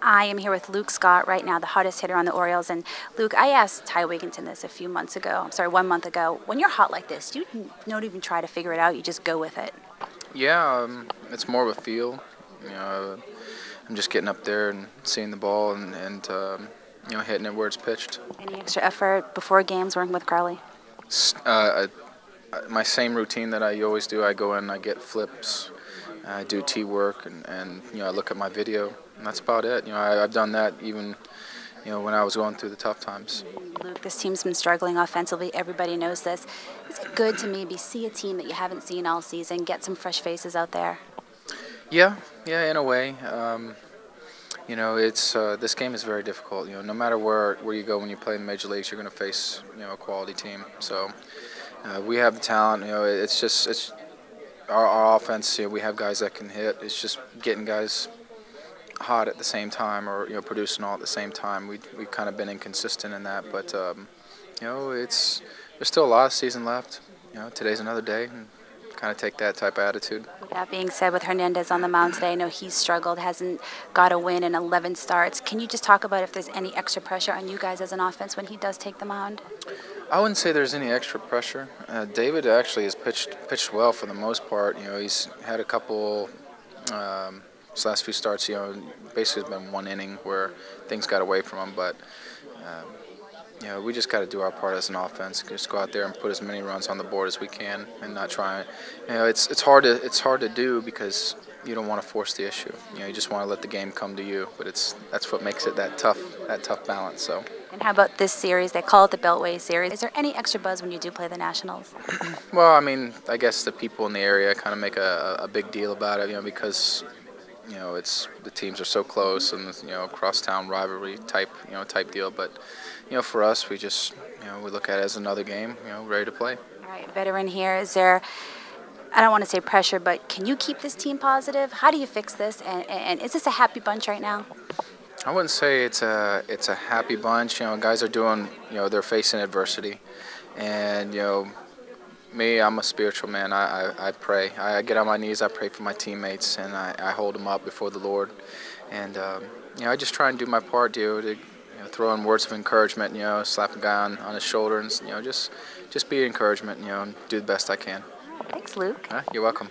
I am here with Luke Scott right now, the hottest hitter on the Orioles. And Luke, I asked Ty Wigginton this a few months ago. I'm sorry, 1 month ago. When you're hot like this, you don't even try to figure it out. You just go with it. Yeah, it's more of a feel. I'm just getting up there and seeing the ball and hitting it where it's pitched. Any extra effort before games working with Crowley? My same routine that I always do. I go in, I get flips, I do tee work, and I look at my video, and that's about it. I've done that even when I was going through the tough times. Luke, this team's been struggling offensively. Everybody knows this. Is it good to maybe see a team that you haven't seen all season, get some fresh faces out there? Yeah, in a way. This game is very difficult. No matter where you go when you play in the major leagues, you're going to face a quality team. So we have the talent. It's our offense. We have guys that can hit. It's just getting guys hot at the same time, or producing all at the same time. We've kind of been inconsistent in that, but there's still a lot of season left. Today's another day, and kind of take that type of attitude. With that being said, with Hernandez on the mound today, I know he's struggled, hasn't got a win in 11 starts. Can you just talk about if there's any extra pressure on you guys as an offense when he does take the mound? I wouldn't say there's any extra pressure. David actually has pitched well for the most part. He's had a couple his last few starts. Basically it's been one inning where things got away from him, but. We just got to do our part as an offense. Just go out there and put as many runs on the board as we can, and not try. It's hard to do because you don't want to force the issue. You just want to let the game come to you. But that's what makes it that tough balance. So. And how about this series? They call it the Beltway Series. Is there any extra buzz when you do play the Nationals? Well, I guess the people in the area kind of make a big deal about it. Because. The teams are so close, and crosstown rivalry type deal. But for us, we just we look at it as another game, ready to play. All right, veteran here. Is there? I don't want to say pressure, but can you keep this team positive? How do you fix this? And is this a happy bunch right now? I wouldn't say it's a happy bunch. Guys are doing. They're facing adversity, and me, I'm a spiritual man. I pray. I get on my knees. I pray for my teammates, and I hold them up before the Lord. And I just try and do my part, to throw in words of encouragement. Slap a guy on his shoulder, and just be an encouragement. And do the best I can. Thanks, Luke. You're welcome.